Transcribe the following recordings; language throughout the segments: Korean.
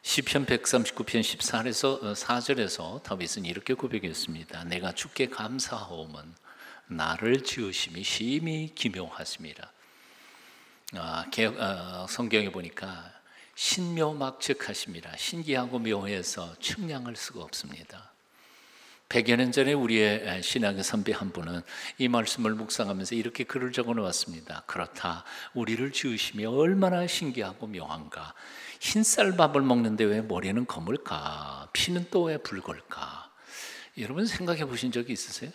시편 139편 4절에서 다윗은 이렇게 고백했습니다. 내가 주께 감사하오면 나를 지으심이 심히 기묘하심이라. 성경에 보니까 신묘막측하심이라, 신기하고 묘해서 측량할 수가 없습니다. 100여 년 전에 우리의 신학의 선배 한 분은 이 말씀을 묵상하면서 이렇게 글을 적어 놓았습니다. 그렇다, 우리를 지으심이 얼마나 신기하고 묘한가. 흰쌀밥을 먹는데 왜 머리는 검을까? 피는 또 왜 붉을까? 여러분 생각해 보신 적이 있으세요?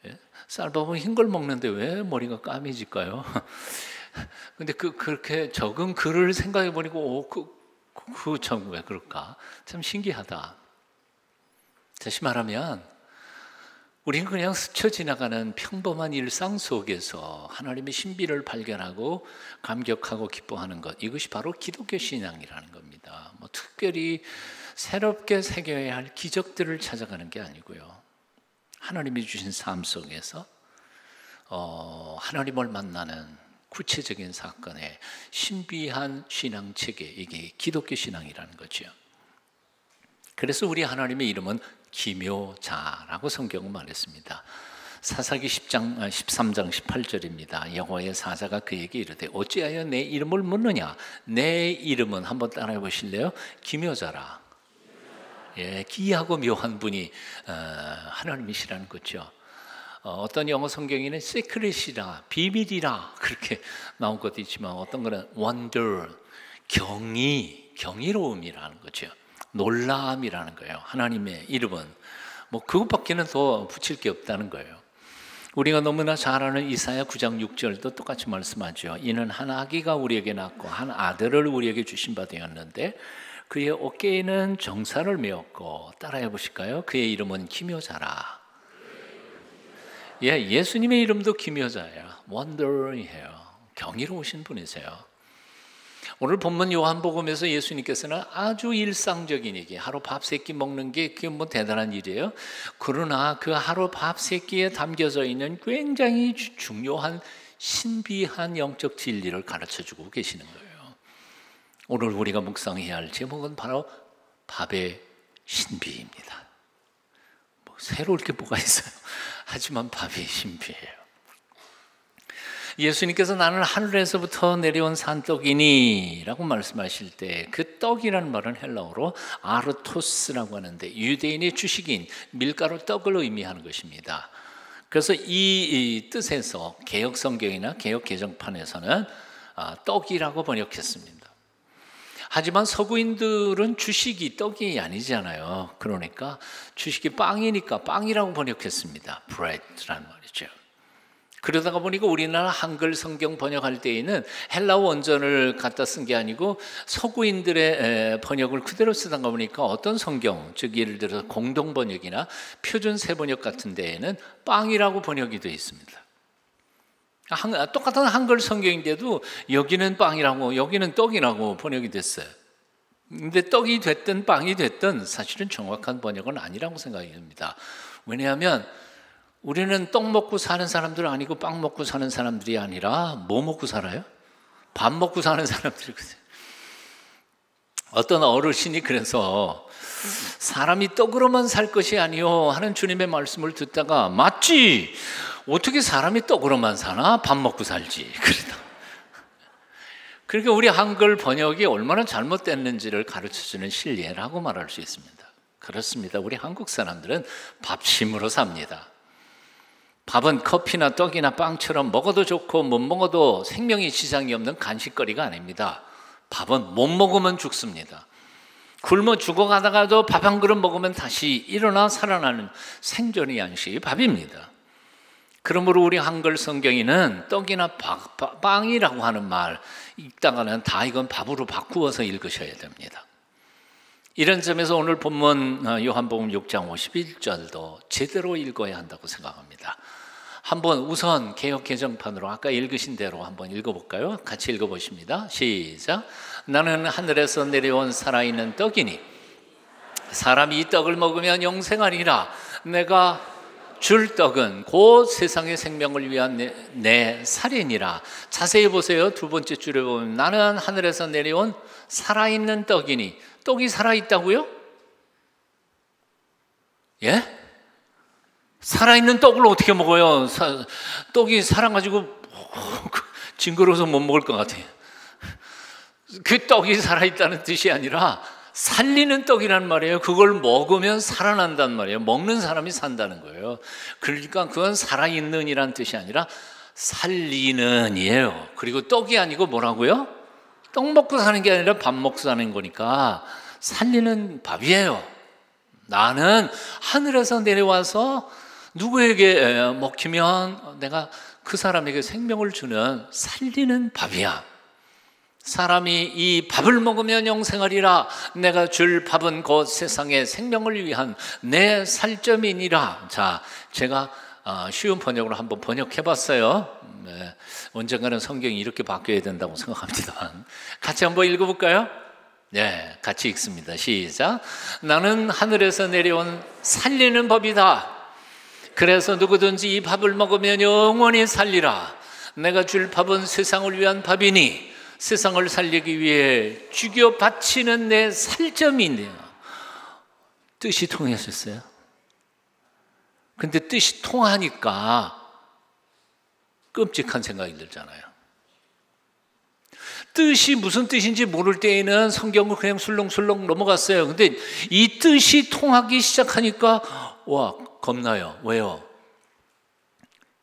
예? 쌀밥은 흰 걸 먹는데 왜 머리가 까매질까요? 근데 그렇게 적은 글을 생각해 보니까 참 왜 그럴까? 참 신기하다. 다시 말하면 우리는 그냥 스쳐 지나가는 평범한 일상 속에서 하나님의 신비를 발견하고 감격하고 기뻐하는 것, 이것이 바로 기독교 신앙이라는 겁니다. 특별히 새롭게 새겨야 할 기적들을 찾아가는 게 아니고요, 하나님이 주신 삶 속에서 하나님을 만나는 구체적인 사건의 신비한 신앙 체계, 이게 기독교 신앙이라는 거죠. 그래서 우리 하나님의 이름은 기묘자라고 성경은 말했습니다. 사사기 13장 18절입니다. 여호와의 사자가 그에게 이르되 어찌하여 내 이름을 묻느냐? 내 이름은 한번 따라해 보실래요? 기묘자라. 예, 기이하고 묘한 분이 하나님이시라는 거죠. 어떤 영어 성경에는 secret이라, 비밀이라 그렇게 나온 것도 있지만 어떤 거는 wonder, 경이로움이라는 거죠. 놀라움이라는 거예요. 하나님의 이름은 그것밖에는 더 붙일 게 없다는 거예요. 우리가 너무나 잘 아는 이사야 9장 6절도 똑같이 말씀하죠. 이는 한 아기가 우리에게 낳고 한 아들을 우리에게 주신 바 되었는데 그의 어깨에는 정사를 메었고, 따라해 보실까요? 그의 이름은 기묘자라. 예, 예수님의 이름도 기묘자예요. 원더이에요. 경이로우신 분이세요. 오늘 본문 요한복음에서 예수님께서는 아주 일상적인 얘기, 하루 밥 세 끼 먹는 게 그게 대단한 일이에요. 그러나 그 하루 밥 세 끼에 담겨져 있는 굉장히 중요한 신비한 영적 진리를 가르쳐주고 계시는 거예요. 오늘 우리가 묵상해야 할 제목은 바로 밥의 신비입니다. 새로울 게 뭐가 있어요? 하지만 밥의 신비예요. 예수님께서 나는 하늘에서부터 내려온 산떡이니 라고 말씀하실 때 그 떡이라는 말은 헬라어로 아르토스라고 하는데 유대인의 주식인 밀가루 떡을 의미하는 것입니다. 그래서 이 뜻에서 개역 성경이나 개역 개정판에서는 떡이라고 번역했습니다. 하지만 서구인들은 주식이 떡이 아니잖아요. 그러니까 주식이 빵이니까 빵이라고 번역했습니다. bread라는 말이죠. 그러다가 보니까 우리나라 한글 성경 번역할 때에는 헬라어 원전을 갖다 쓴 게 아니고 서구인들의 번역을 그대로 쓰다가 보니까 어떤 성경, 즉 예를 들어서 공동 번역이나 표준 새 번역 같은 데에는 빵이라고 번역이 되어 있습니다. 똑같은 한글 성경인데도 여기는 빵이라고 여기는 떡이라고 번역이 됐어요. 근데 떡이 됐든 빵이 됐든 사실은 정확한 번역은 아니라고 생각이 듭니다. 왜냐하면 우리는 떡 먹고 사는 사람들 아니고 빵 먹고 사는 사람들이 아니라 뭐 먹고 살아요? 밥 먹고 사는 사람들이거든요. 어떤 어르신이 그래서 사람이 떡으로만 살 것이 아니요 하는 주님의 말씀을 듣다가 맞지? 어떻게 사람이 떡으로만 사나? 밥 먹고 살지. 그러니까 우리 한글 번역이 얼마나 잘못됐는지를 가르쳐주는 실례라고 말할 수 있습니다. 그렇습니다. 우리 한국 사람들은 밥심으로 삽니다. 밥은 커피나 떡이나 빵처럼 먹어도 좋고 못 먹어도 생명에 지장이 없는 간식거리가 아닙니다. 밥은 못 먹으면 죽습니다. 굶어 죽어가다가도 밥 한 그릇 먹으면 다시 일어나 살아나는 생존의 양식이 밥입니다. 그러므로 우리 한글 성경에는 떡이나 빵이라고 하는 말 읽다가는 다 이건 밥으로 바꾸어서 읽으셔야 됩니다. 이런 점에서 오늘 본문 요한복음 6장 51절도 제대로 읽어야 한다고 생각합니다. 한번 우선 개역 개정판으로 아까 읽으신 대로 한번 읽어볼까요? 같이 읽어보십니다. 시작. 나는 하늘에서 내려온 살아있는 떡이니 사람이 이 떡을 먹으면 영생하리라. 내가 줄 떡은 곧 세상의 생명을 위한 내 살이니라. 자세히 보세요. 두 번째 줄에 보면 나는 하늘에서 내려온 살아있는 떡이니. 떡이 살아있다고요? 예? 살아있는 떡을 어떻게 먹어요? 떡이 살아가지고 징그러워서 못 먹을 것 같아요. 그 떡이 살아있다는 뜻이 아니라 살리는 떡이란 말이에요. 그걸 먹으면 살아난단 말이에요. 먹는 사람이 산다는 거예요. 그러니까 그건 살아있는 이란 뜻이 아니라 살리는 이에요. 그리고 떡이 아니고 뭐라고요? 떡 먹고 사는 게 아니라 밥 먹고 사는 거니까 살리는 밥이에요. 나는 하늘에서 내려와서 누구에게 먹히면 내가 그 사람에게 생명을 주는 살리는 밥이야. 사람이 이 밥을 먹으면 영생하리라. 내가 줄 밥은 곧 세상의 생명을 위한 내 살점이니라. 자, 제가 쉬운 번역으로 한번 번역해 봤어요. 네, 언젠가는 성경이 이렇게 바뀌어야 된다고 생각합니다만 같이 한번 읽어볼까요? 네, 같이 읽습니다. 시작. 나는 하늘에서 내려온 살리는 법이다. 그래서 누구든지 이 밥을 먹으면 영원히 살리라. 내가 줄 밥은 세상을 위한 밥이니 세상을 살리기 위해 죽여 바치는 내 살점이네요. 뜻이 통했었어요. 근데 뜻이 통하니까 끔찍한 생각이 들잖아요. 뜻이 무슨 뜻인지 모를 때에는 성경을 그냥 술렁술렁 넘어갔어요. 근데 이 뜻이 통하기 시작하니까 와, 겁나요. 왜요?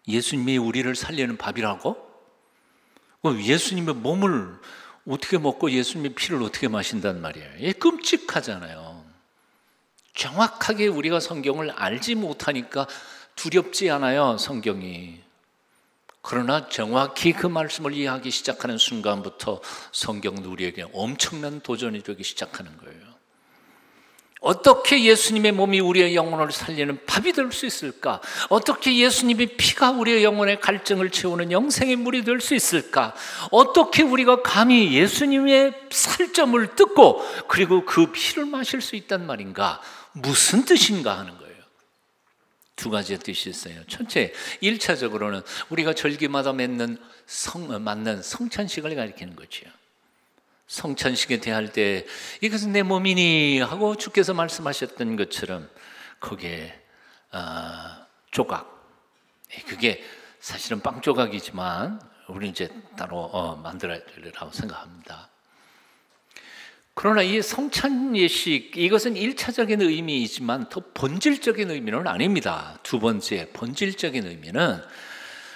예수님이 우리를 살리는 밥이라고? 예수님의 몸을 어떻게 먹고 예수님의 피를 어떻게 마신단 말이에요. 이게 끔찍하잖아요. 정확하게 우리가 성경을 알지 못하니까 두렵지 않아요, 성경이. 그러나 정확히 그 말씀을 이해하기 시작하는 순간부터 성경은 우리에게 엄청난 도전이 되기 시작하는 거예요. 어떻게 예수님의 몸이 우리의 영혼을 살리는 밥이 될 수 있을까? 어떻게 예수님의 피가 우리의 영혼의 갈증을 채우는 영생의 물이 될 수 있을까? 어떻게 우리가 감히 예수님의 살점을 뜯고 그리고 그 피를 마실 수 있단 말인가? 무슨 뜻인가 하는 거예요. 두 가지의 뜻이 있어요. 첫째, 1차적으로는 우리가 절기마다 맞는 성찬식을 가리키는 거죠. 성찬식에 대할 때 이것은 내 몸이니 하고 주께서 말씀하셨던 것처럼 거기에 조각, 그게 사실은 빵 조각이지만 우리는 이제 따로 만들어야 되리라고 생각합니다. 그러나 이 성찬 예식, 이것은 1차적인 의미이지만 더 본질적인 의미는 아닙니다. 두 번째, 본질적인 의미는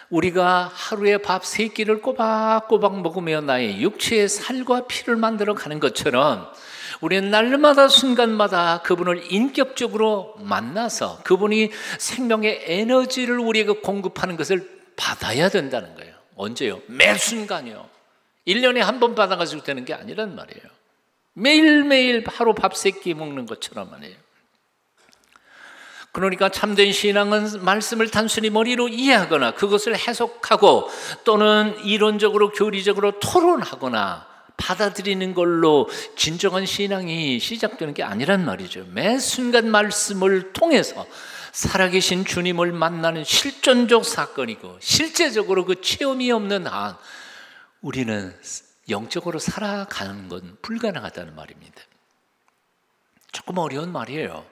우리가 하루에 밥 3끼를 꼬박꼬박 먹으며 나의 육체의 살과 피를 만들어 가는 것처럼 우리는 날마다 순간마다 그분을 인격적으로 만나서 그분이 생명의 에너지를 우리에게 공급하는 것을 받아야 된다는 거예요. 언제요? 매 순간이요. 1년에 한 번 받아가지고 되는 게 아니란 말이에요. 매일매일 하루 밥 3끼 먹는 것처럼 말이에요. 그러니까 참된 신앙은 말씀을 단순히 머리로 이해하거나 그것을 해석하고 또는 이론적으로 교리적으로 토론하거나 받아들이는 걸로 진정한 신앙이 시작되는 게 아니란 말이죠. 매 순간 말씀을 통해서 살아계신 주님을 만나는 실존적 사건이고 실제적으로 그 체험이 없는 한 우리는 영적으로 살아가는 건 불가능하다는 말입니다. 조금 어려운 말이에요.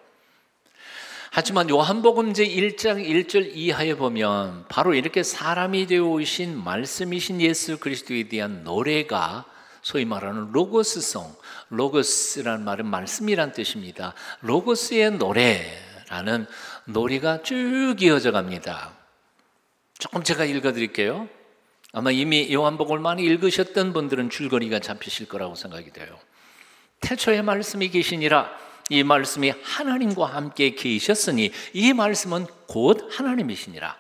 하지만 요한복음 제1장 1절 이하에 보면 바로 이렇게 사람이 되어 오신 말씀이신 예수 그리스도에 대한 노래가 소위 말하는 로고스송, 로고스라는 말은 말씀이란 뜻입니다. 로고스의 노래라는 노래가 쭉 이어져 갑니다. 조금 제가 읽어드릴게요. 아마 이미 요한복음을 많이 읽으셨던 분들은 줄거리가 잡히실 거라고 생각이 돼요. 태초에 말씀이 계시니라. 이 말씀이 하나님과 함께 계셨으니 이 말씀은 곧 하나님이시니라.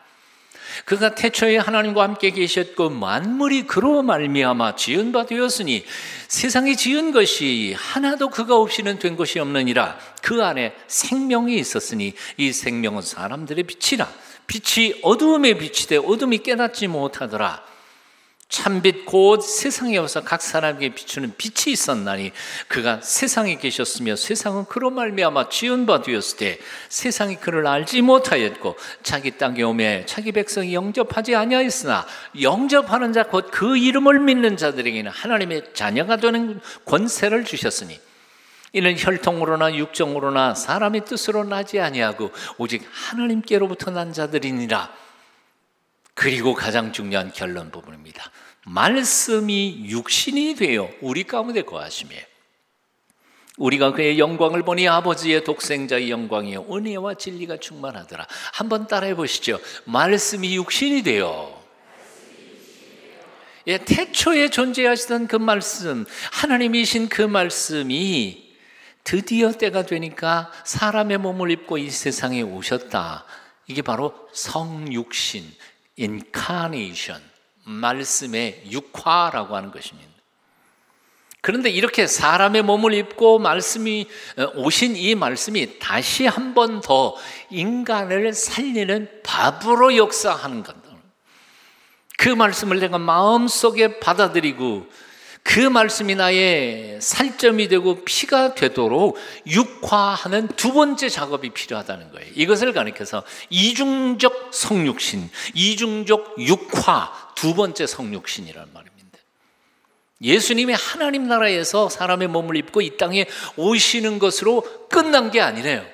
그가 태초에 하나님과 함께 계셨고 만물이 그로 말미암아 지은 바 되었으니 세상이 지은 것이 하나도 그가 없이는 된 것이 없느니라. 그 안에 생명이 있었으니 이 생명은 사람들의 빛이라. 빛이 어두움에 비치되 어둠이 깨닫지 못하더라. 참빛 곧 세상에 와서 각 사람에게 비추는 빛이 있었나니 그가 세상에 계셨으며 세상은 그로 말미암아 지은 바 되었을 때 세상이 그를 알지 못하였고 자기 땅에 오매 자기 백성이 영접하지 아니하였으나 영접하는 자 곧 그 이름을 믿는 자들에게는 하나님의 자녀가 되는 권세를 주셨으니 이는 혈통으로나 육정으로나 사람의 뜻으로 나지 아니하고 오직 하나님께로부터 난 자들이니라. 그리고 가장 중요한 결론 부분입니다. 말씀이 육신이 되어 우리 가운데 거하시며 우리가 그의 영광을 보니 아버지의 독생자의 영광이요 은혜와 진리가 충만하더라. 한번 따라해 보시죠. 말씀이 육신이 되어. 예, 태초에 존재하시던 그 말씀, 하나님이신 그 말씀이 드디어 때가 되니까 사람의 몸을 입고 이 세상에 오셨다. 이게 바로 성육신, 인카네이션, 말씀의 육화라고 하는 것입니다. 그런데 이렇게 사람의 몸을 입고 말씀이 오신 이 말씀이 다시 한 번 더 인간을 살리는 밥으로 역사하는 것. 그 말씀을 내가 마음속에 받아들이고 그 말씀이 나의 살점이 되고 피가 되도록 육화하는 두 번째 작업이 필요하다는 거예요. 이것을 가리켜서 이중적 성육신, 이중적 육화, 두 번째 성육신이라는 말입니다. 예수님이 하나님 나라에서 사람의 몸을 입고 이 땅에 오시는 것으로 끝난 게 아니래요.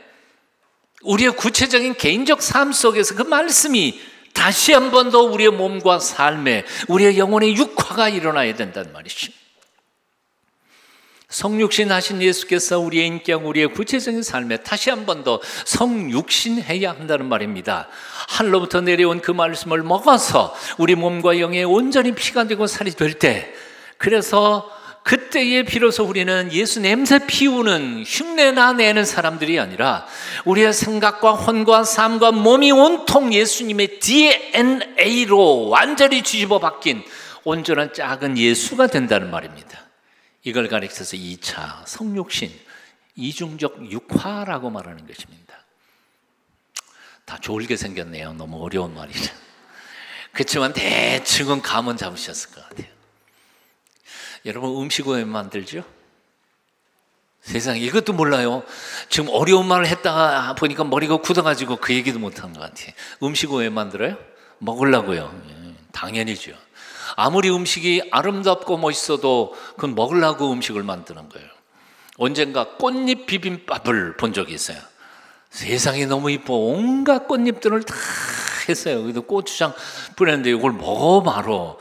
우리의 구체적인 개인적 삶 속에서 그 말씀이 다시 한 번 더 우리의 몸과 삶에 우리의 영혼의 육화가 일어나야 된다는 말이죠. 성육신 하신 예수께서 우리의 인격, 우리의 구체적인 삶에 다시 한 번 더 성육신해야 한다는 말입니다. 하늘로부터 내려온 그 말씀을 먹어서 우리 몸과 영에 온전히 피가 되고 살이 될 때, 그래서 그때에 비로소 우리는 예수 냄새 피우는 흉내나 내는 사람들이 아니라 우리의 생각과 혼과 삶과 몸이 온통 예수님의 DNA로 완전히 뒤집어 바뀐 온전한 작은 예수가 된다는 말입니다. 이걸 가리켜서 2차 성육신, 이중적 육화라고 말하는 것입니다. 다 졸게 생겼네요. 너무 어려운 말이죠. 그렇지만 대충은 감은 잡으셨을 것 같아요. 여러분 음식 왜 만들죠? 세상에 이것도 몰라요. 지금 어려운 말을 했다가 보니까 머리가 굳어가지고 그 얘기도 못하는 것 같아요. 음식 왜 만들어요? 먹으려고요. 당연히죠. 아무리 음식이 아름답고 멋있어도 그건 먹으려고 음식을 만드는 거예요. 언젠가 꽃잎 비빔밥을 본 적이 있어요. 세상이 너무 이뻐. 온갖 꽃잎들을 다 했어요. 그래도 고추장 뿌렸는데 이걸 먹어봐라.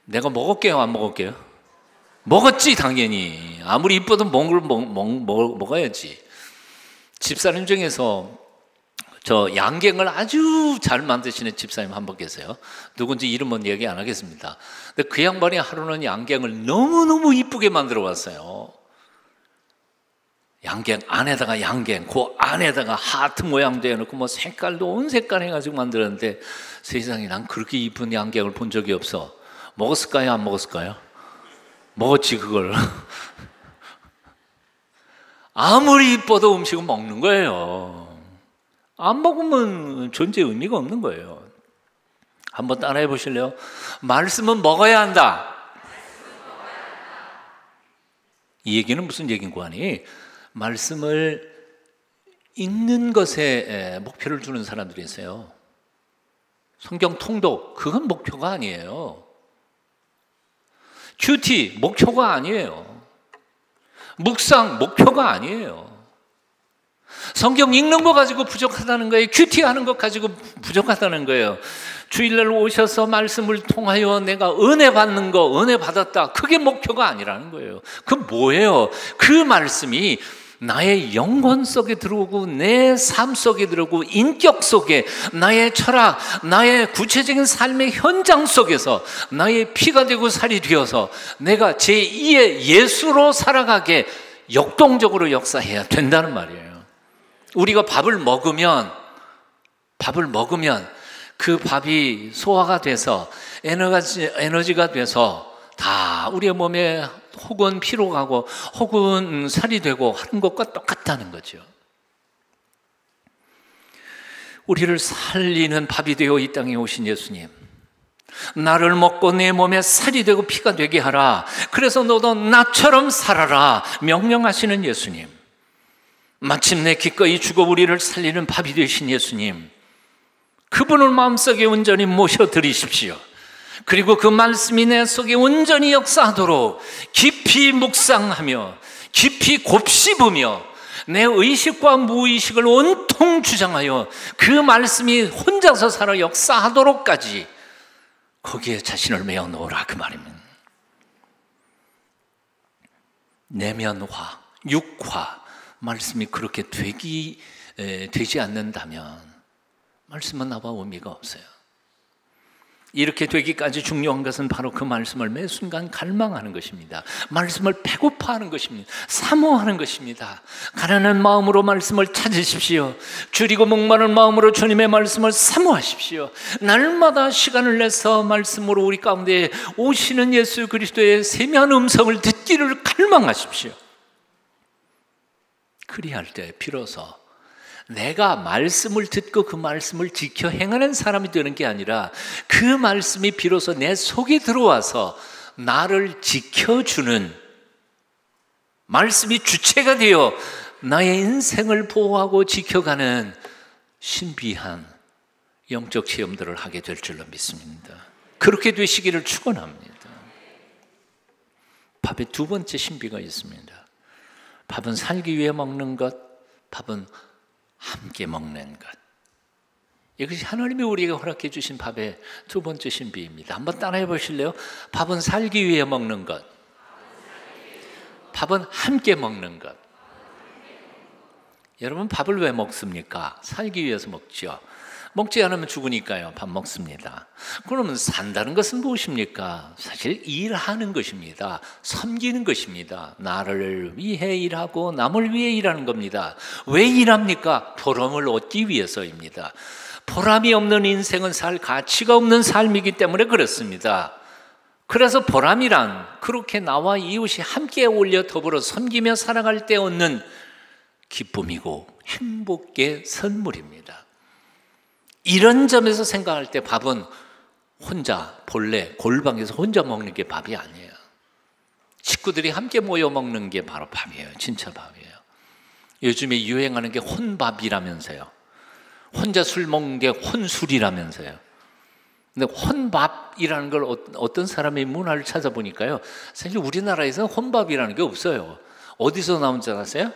내가 먹을게요, 안 먹을게요? 먹었지, 당연히. 아무리 이뻐도 먹어야지. 집사님 중에서 저 양갱을 아주 잘 만드시는 집사님 한 분 계세요. 누군지 이름은 얘기 안 하겠습니다. 근데 그 양반이 하루는 양갱을 너무너무 이쁘게 만들어 왔어요. 양갱 안에다가 양갱, 그 안에다가 하트 모양도 해놓고 뭐 색깔도 온 색깔 해가지고 만들었는데 세상에 난 그렇게 이쁜 양갱을 본 적이 없어. 먹었을까요? 안 먹었을까요? 먹었지 그걸. 아무리 이뻐도 음식은 먹는 거예요. 안 먹으면 존재 의미가 없는 거예요. 한번 따라해 보실래요? 말씀은 먹어야 한다. 이 얘기는 무슨 얘기인고 하니 말씀을 읽는 것에 목표를 두는 사람들이 있어요. 성경 통독, 그건 목표가 아니에요. 큐티, 목표가 아니에요. 묵상, 목표가 아니에요. 성경 읽는 거 가지고 부족하다는 거예요. 큐티하는 것 가지고 부족하다는 거예요. 주일날 오셔서 말씀을 통하여 내가 은혜 받는 거, 은혜 받았다. 그게 목표가 아니라는 거예요. 그 뭐예요? 그 말씀이 나의 영혼 속에 들어오고 내 삶 속에 들어오고 인격 속에 나의 철학, 나의 구체적인 삶의 현장 속에서 나의 피가 되고 살이 되어서 내가 제2의 예수로 살아가게 역동적으로 역사해야 된다는 말이에요. 우리가 밥을 먹으면 그 밥이 소화가 돼서 에너지가 돼서 다 우리의 몸에 혹은 피로 가고 혹은 살이 되고 하는 것과 똑같다는 거죠. 우리를 살리는 밥이 되어 이 땅에 오신 예수님, 나를 먹고 내 몸에 살이 되고 피가 되게 하라. 그래서 너도 나처럼 살아라 명령하시는 예수님. 마침내 기꺼이 죽어 우리를 살리는 밥이 되신 예수님, 그분을 마음속에 온전히 모셔드리십시오. 그리고 그 말씀이 내 속에 온전히 역사하도록 깊이 묵상하며 깊이 곱씹으며 내 의식과 무의식을 온통 주장하여 그 말씀이 혼자서 살아 역사하도록까지 거기에 자신을 메어 놓으라, 그 말입니다. 내면화, 육화, 말씀이 그렇게 되지 않는다면 말씀은 나와 의미가 없어요. 이렇게 되기까지 중요한 것은 바로 그 말씀을 매 순간 갈망하는 것입니다. 말씀을 배고파하는 것입니다. 사모하는 것입니다. 가난한 마음으로 말씀을 찾으십시오. 줄이고 목마른 마음으로 주님의 말씀을 사모하십시오. 날마다 시간을 내서 말씀으로 우리 가운데 오시는 예수 그리스도의 세미한 음성을 듣기를 갈망하십시오. 그리할 때 비로소 내가 말씀을 듣고 그 말씀을 지켜 행하는 사람이 되는 게 아니라 그 말씀이 비로소 내 속에 들어와서 나를 지켜주는, 말씀이 주체가 되어 나의 인생을 보호하고 지켜가는 신비한 영적 체험들을 하게 될 줄로 믿습니다. 그렇게 되시기를 축원합니다. 밥의 두 번째 신비가 있습니다. 밥은 살기 위해 먹는 것, 밥은 함께 먹는 것. 이것이 하나님이 우리에게 허락해 주신 밥의 두 번째 신비입니다. 한번 따라해 보실래요? 밥은 살기 위해 먹는 것, 밥은 함께 먹는 것. 여러분, 밥을 왜 먹습니까? 살기 위해서 먹죠. 먹지 않으면 죽으니까요. 밥 먹습니다. 그러면 산다는 것은 무엇입니까? 사실 일하는 것입니다. 섬기는 것입니다. 나를 위해 일하고 남을 위해 일하는 겁니다. 왜 일합니까? 보람을 얻기 위해서입니다. 보람이 없는 인생은 살 가치가 없는 삶이기 때문에 그렇습니다. 그래서 보람이란 그렇게 나와 이웃이 함께 어울려 더불어 섬기며 살아갈 때 얻는 기쁨이고 행복의 선물입니다. 이런 점에서 생각할 때 밥은 혼자 본래 골방에서 혼자 먹는 게 밥이 아니에요. 식구들이 함께 모여 먹는 게 바로 밥이에요. 진짜 밥이에요. 요즘에 유행하는 게 혼밥이라면서요. 혼자 술 먹는 게 혼술이라면서요. 근데 혼밥이라는 걸 어떤 사람의 문화를 찾아보니까요, 사실 우리나라에서는 혼밥이라는 게 없어요. 어디서 나온 줄 아세요?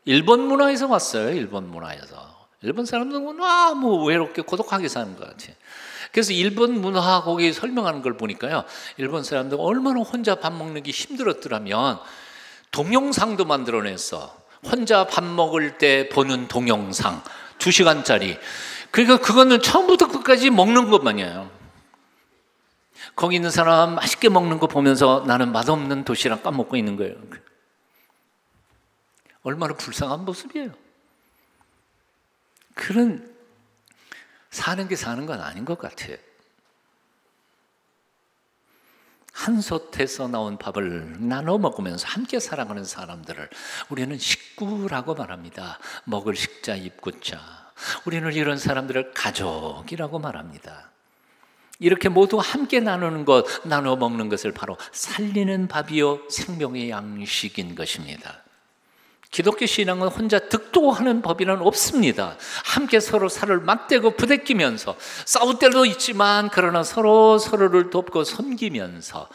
일본 문화에서 왔어요. 일본 문화에서. 일본 사람들은 너무 외롭게 고독하게 사는 것 같아요. 그래서 일본 문화 거기 설명하는 걸 보니까요, 일본 사람들 얼마나 혼자 밥 먹는 게 힘들었더라면 동영상도 만들어냈어. 혼자 밥 먹을 때 보는 동영상 2시간짜리. 그러니까 그거는 처음부터 끝까지 먹는 것만이에요. 거기 있는 사람 맛있게 먹는 거 보면서 나는 맛없는 도시락 까먹고 있는 거예요. 얼마나 불쌍한 모습이에요. 그런 사는 게 사는 건 아닌 것 같아요. 한솥에서 나온 밥을 나눠 먹으면서 함께 살아가는 사람들을 우리는 식구라고 말합니다. 먹을 식자 입구자. 우리는 이런 사람들을 가족이라고 말합니다. 이렇게 모두 함께 나누는 것, 나눠 먹는 것을 바로 살리는 밥이요 생명의 양식인 것입니다. 기독교 신앙은 혼자 득도하는 법이란 없습니다. 함께 서로 살을 맞대고 부대끼면서 싸울 때도 있지만 그러나 서로를 돕고 섬기면서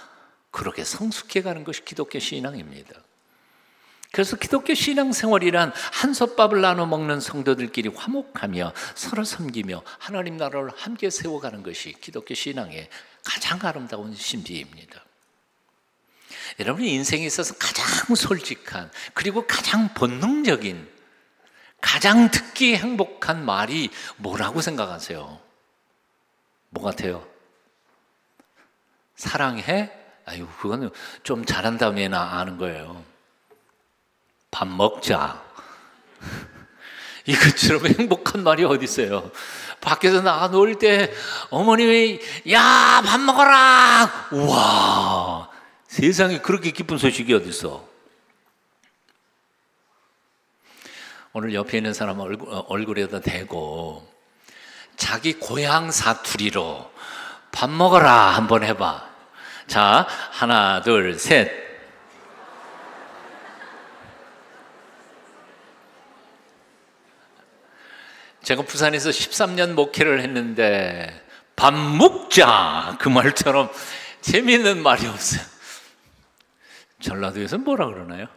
그렇게 성숙해가는 것이 기독교 신앙입니다. 그래서 기독교 신앙생활이란 한솥밥을 나눠 먹는 성도들끼리 화목하며 서로 섬기며 하나님 나라를 함께 세워가는 것이 기독교 신앙의 가장 아름다운 신비입니다. 여러분의 인생에 있어서 가장 솔직한 그리고 가장 본능적인 가장 듣기 행복한 말이 뭐라고 생각하세요? 뭐 같아요? 사랑해? 아유, 그거는 좀 잘한 다음에나 아는 거예요. 밥 먹자. 이것처럼 행복한 말이 어디 있어요? 밖에서 나가 놀 때 어머님이 야, 밥 먹어라. 우와, 세상에 그렇게 기쁜 소식이 어디 있어? 오늘 옆에 있는 사람 얼굴에다 대고 자기 고향 사투리로 밥 먹어라 한번 해봐. 자, 하나, 둘, 셋. 제가 부산에서 13년 목회를 했는데 밥 먹자 그 말처럼 재미있는 말이 없어요. 전라도에서 뭐라 그러나요?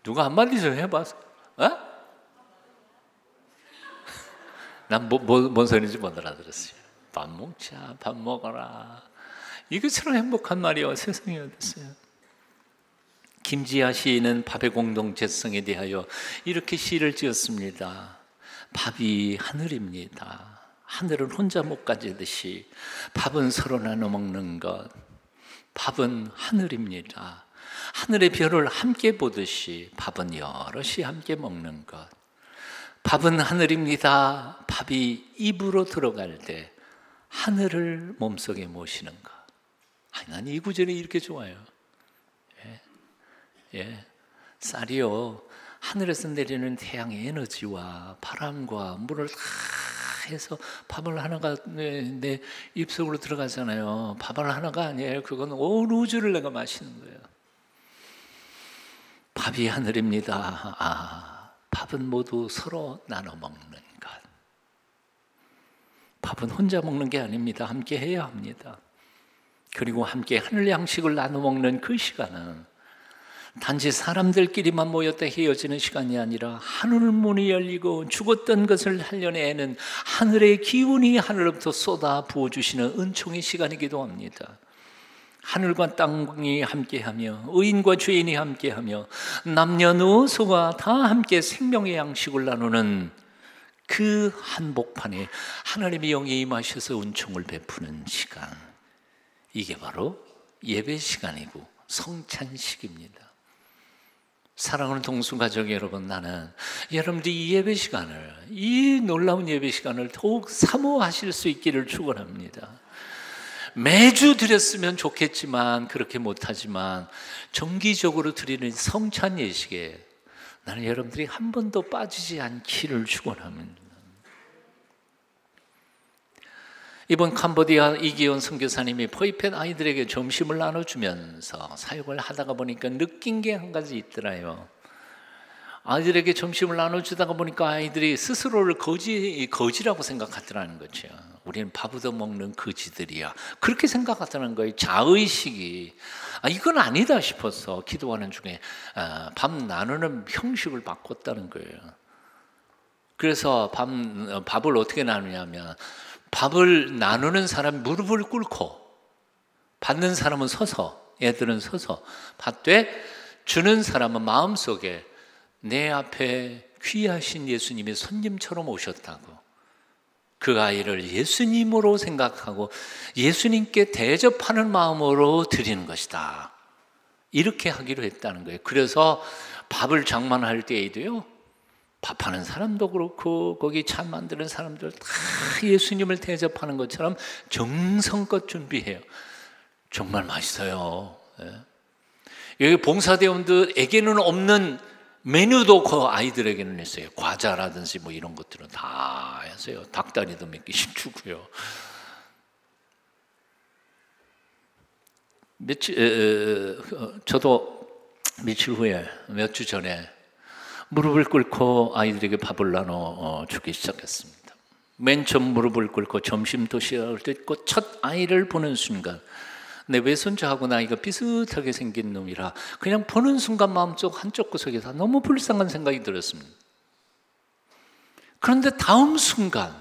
누가 한마디 좀 해봐서. 어? 난 뭔 소리인지 못 알아들었어요. 밥 먹자, 밥 먹어라. 이것처럼 행복한 말이 세상에 어딨어요. 김지아 시인은 밥의 공동체성에 대하여 이렇게 시를 지었습니다. 밥이 하늘입니다. 하늘은 혼자 못 가지듯이 밥은 서로 나눠 먹는 것. 밥은 하늘입니다. 하늘의 별을 함께 보듯이 밥은 여럿이 함께 먹는 것. 밥은 하늘입니다. 밥이 입으로 들어갈 때 하늘을 몸속에 모시는 것. 난 이 구절이 이렇게 좋아요. 쌀이요, 하늘에서 내리는 태양의 에너지와 바람과 물을 다 해서 밥을 하나가 내 입속으로 들어가잖아요. 밥을 하나가 아니에요. 그건 온 우주를 내가 마시는 거예요. 밥이 하늘입니다. 밥은 모두 서로 나눠 먹는 것. 밥은 혼자 먹는 게 아닙니다. 함께 해야 합니다. 그리고 함께 하늘 양식을 나눠 먹는 그 시간은 단지 사람들끼리만 모였다 헤어지는 시간이 아니라 하늘 문이 열리고 죽었던 것을 살려내는 하늘의 기운이 하늘로부터 쏟아 부어주시는 은총의 시간이기도 합니다. 하늘과 땅이 함께하며 의인과 죄인이 함께하며 남녀노소가 다 함께 생명의 양식을 나누는 그 한복판에 하나님의 영이 임하셔서 은총을 베푸는 시간, 이게 바로 예배 시간이고 성찬식입니다. 사랑하는 동수가족 여러분, 나는 여러분들이 이 예배 시간을, 이 놀라운 예배 시간을 더욱 사모하실 수 있기를 축원합니다. 매주 드렸으면 좋겠지만 그렇게 못하지만 정기적으로 드리는 성찬 예식에 나는 여러분들이 한 번도 빠지지 않기를 축원합니다. 이번 캄보디아 이기훈 선교사님이 포이펫 아이들에게 점심을 나눠주면서 사역을 하다가 보니까 느낀 게 한 가지 있더라요. 아이들에게 점심을 나눠주다가 보니까 아이들이 스스로를 거지라고 생각하더라는 거죠. 우리는 밥 얻어먹는 거지들이야, 그렇게 생각하더라는 거예요. 자의식이. 이건 아니다 싶어서 기도하는 중에 밥 나누는 형식을 바꿨다는 거예요. 그래서 밥을 어떻게 나누냐면, 밥을 나누는 사람이 무릎을 꿇고 받는 사람은 서서, 애들은 서서 받되, 주는 사람은 마음속에 내 앞에 귀하신 예수님이 손님처럼 오셨다고, 그 아이를 예수님으로 생각하고 예수님께 대접하는 마음으로 드리는 것이다, 이렇게 하기로 했다는 거예요. 그래서 밥을 장만할 때에도요, 밥하는 사람도 그렇고 거기 차 만드는 사람들 다 예수님을 대접하는 것처럼 정성껏 준비해요. 정말 맛있어요. 여기 봉사대원들에게는 없는 메뉴도 그 아이들에게는 있어요. 과자라든지 뭐 이런 것들은 다 하세요. 닭다리도 몇 개씩 주고요. 저도 며칠 후에, 몇 주 전에 무릎을 꿇고 아이들에게 밥을 나눠 주기 시작했습니다. 맨 처음 무릎을 꿇고 점심 도시락을 뜯고 첫 아이를 보는 순간, 내 외손자하고 나이가 비슷하게 생긴 놈이라 그냥 보는 순간 마음속 한쪽 구석에서 너무 불쌍한 생각이 들었습니다. 그런데 다음 순간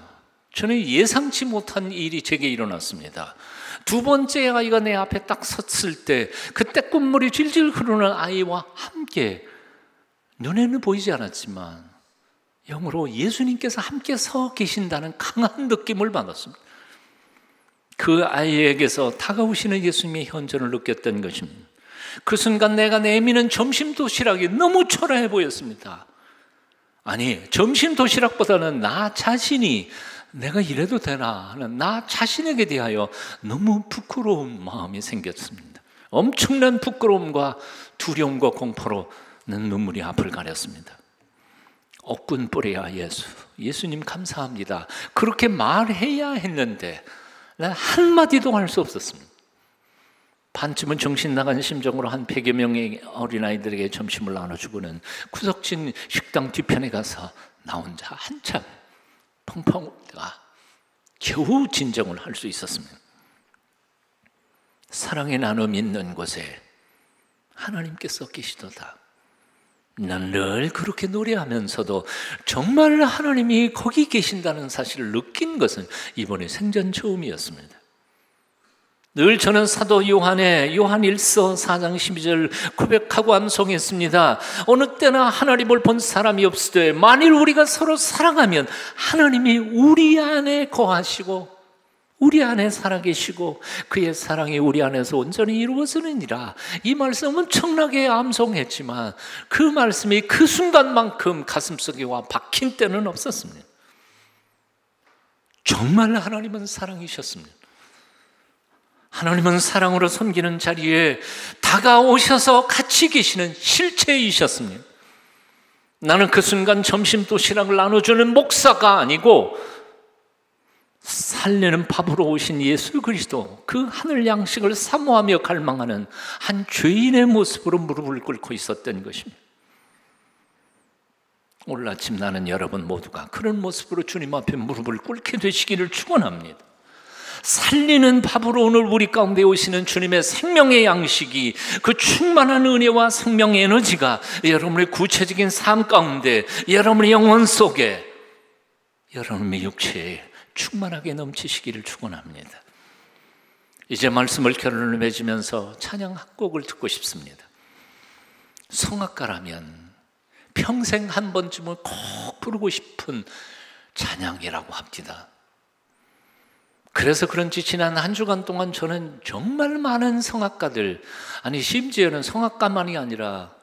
저는 예상치 못한 일이 제게 일어났습니다. 두 번째 아이가 내 앞에 딱 섰을 때, 그때 콧물이 질질 흐르는 아이와 함께, 눈에는 보이지 않았지만 영으로 예수님께서 함께 서 계신다는 강한 느낌을 받았습니다. 그 아이에게서 다가오시는 예수님의 현존을 느꼈던 것입니다. 그 순간 내가 내미는 점심 도시락이 너무 초라해 보였습니다. 아니, 점심 도시락보다는 나 자신이 내가 이래도 되나 하는 나 자신에게 대하여 너무 부끄러운 마음이 생겼습니다. 엄청난 부끄러움과 두려움과 공포로 눈물이 앞을 가렸습니다. 억군 뿌려야 예수, 예수님 감사합니다, 그렇게 말해야 했는데 난 한마디도 할 수 없었습니다. 반쯤은 정신 나간 심정으로 한 100여 명의 어린아이들에게 점심을 나눠주고는 구석진 식당 뒤편에 가서 나 혼자 한참 펑펑 울다가 겨우 진정을 할 수 있었습니다. 사랑의 나눔 있는 곳에 하나님께서 계시도다. 난 늘 그렇게 노래하면서도 정말 하나님이 거기 계신다는 사실을 느낀 것은 이번에 생전 처음이었습니다. 늘 저는 사도 요한의 요한 1서 4장 12절 고백하고 암송했습니다. 어느 때나 하나님을 본 사람이 없으되 만일 우리가 서로 사랑하면 하나님이 우리 안에 거하시고 우리 안에 살아계시고 그의 사랑이 우리 안에서 온전히 이루어지느니라. 이 말씀은 엄청나게 암송했지만 그 말씀이 그 순간만큼 가슴속에 와 박힌 때는 없었습니다. 정말 하나님은 사랑이셨습니다. 하나님은 사랑으로 섬기는 자리에 다가오셔서 같이 계시는 실체이셨습니다. 나는 그 순간 점심 도시락을 나눠주는 목사가 아니고 살리는 밥으로 오신 예수 그리스도, 그 하늘 양식을 사모하며 갈망하는 한 죄인의 모습으로 무릎을 꿇고 있었던 것입니다. 오늘 아침 나는 여러분 모두가 그런 모습으로 주님 앞에 무릎을 꿇게 되시기를 축원합니다. 살리는 밥으로 오늘 우리 가운데 오시는 주님의 생명의 양식이, 그 충만한 은혜와 생명의 에너지가 여러분의 구체적인 삶 가운데, 여러분의 영혼 속에, 여러분의 육체에 충만하게 넘치시기를 축원합니다. 이제 말씀을 결론을 맺으면서 찬양 한 곡을 듣고 싶습니다. 성악가라면 평생 한 번쯤은 꼭 부르고 싶은 찬양이라고 합니다. 그래서 그런지 지난 한 주간 동안 저는 정말 많은 성악가들, 아니 심지어는 성악가만이 아니라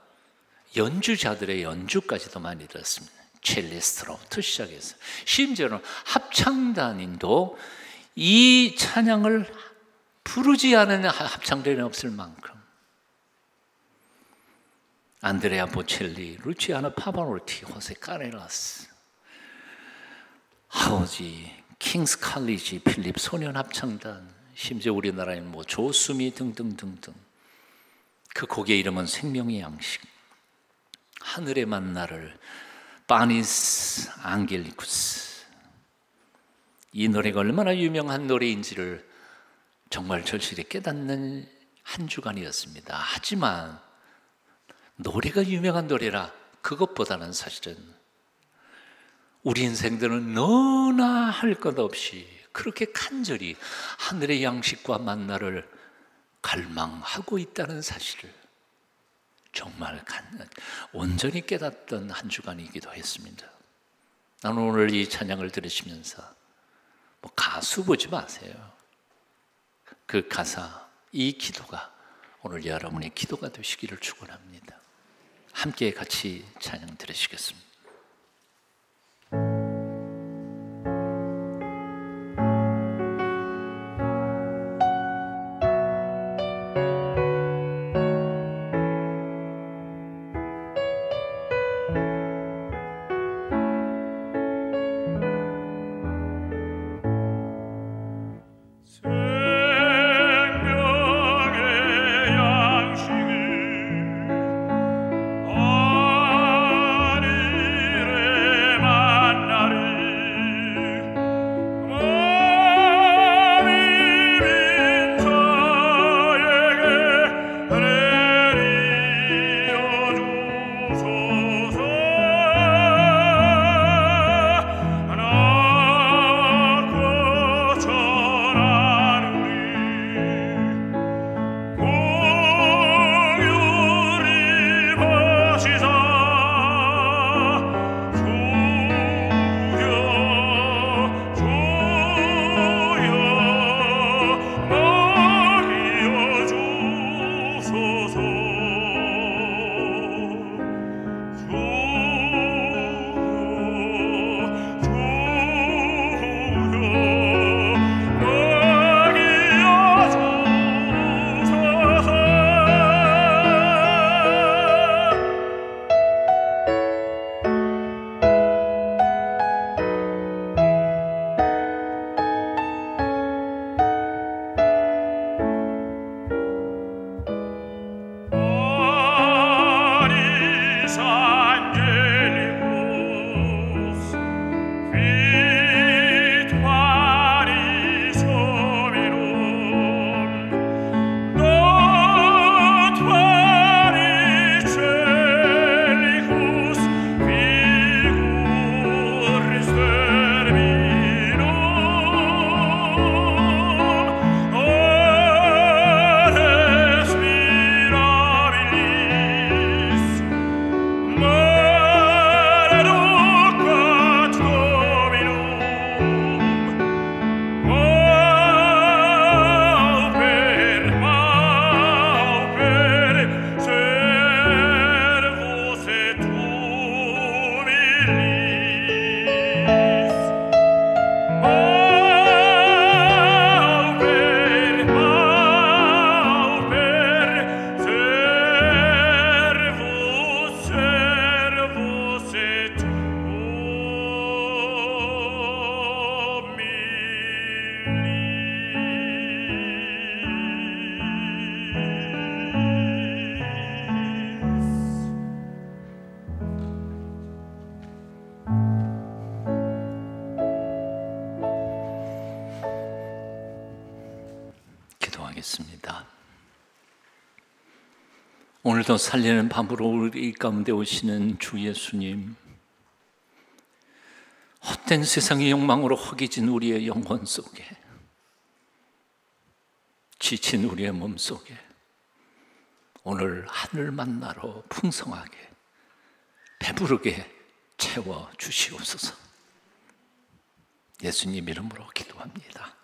연주자들의 연주까지도 많이 들었습니다. 첼리스트로부터 시작해서 심지어는 합창단인도 이 찬양을 부르지 않은 합창단이 없을 만큼 안드레아 보첼리, 루치아노 파바로티, 호세 카레라스, 하우지, 킹스 칼리지, 필립 소년 합창단, 심지어 우리나라에 뭐 조수미 등등등등. 그 곡의 이름은 생명의 양식, 하늘의 만나를, 파니스 앙겔리쿠스. 이 노래가 얼마나 유명한 노래인지를 정말 절실히 깨닫는 한 주간이었습니다. 하지만 노래가 유명한 노래라 그것보다는 사실은 우리 인생들은 너나 할 것 없이 그렇게 간절히 하늘의 양식과 만나를 갈망하고 있다는 사실을 정말 온전히 깨닫던 한 주간이기도 했습니다. 나는 오늘 이 찬양을 들으시면서 뭐 가수 보지 마세요. 그 가사, 이 기도가 오늘 여러분의 기도가 되시기를 축원합니다. 함께 같이 찬양 들으시겠습니다. 아니 기도하겠습니다. 오늘도 살리는 밤으로 우리 가운데 오시는 주 예수님, 헛된 세상의 욕망으로 허기진 우리의 영혼 속에, 지친 우리의 몸 속에 오늘 하늘 만나로 풍성하게 배부르게 채워 주시옵소서. 예수님 이름으로 기도합니다.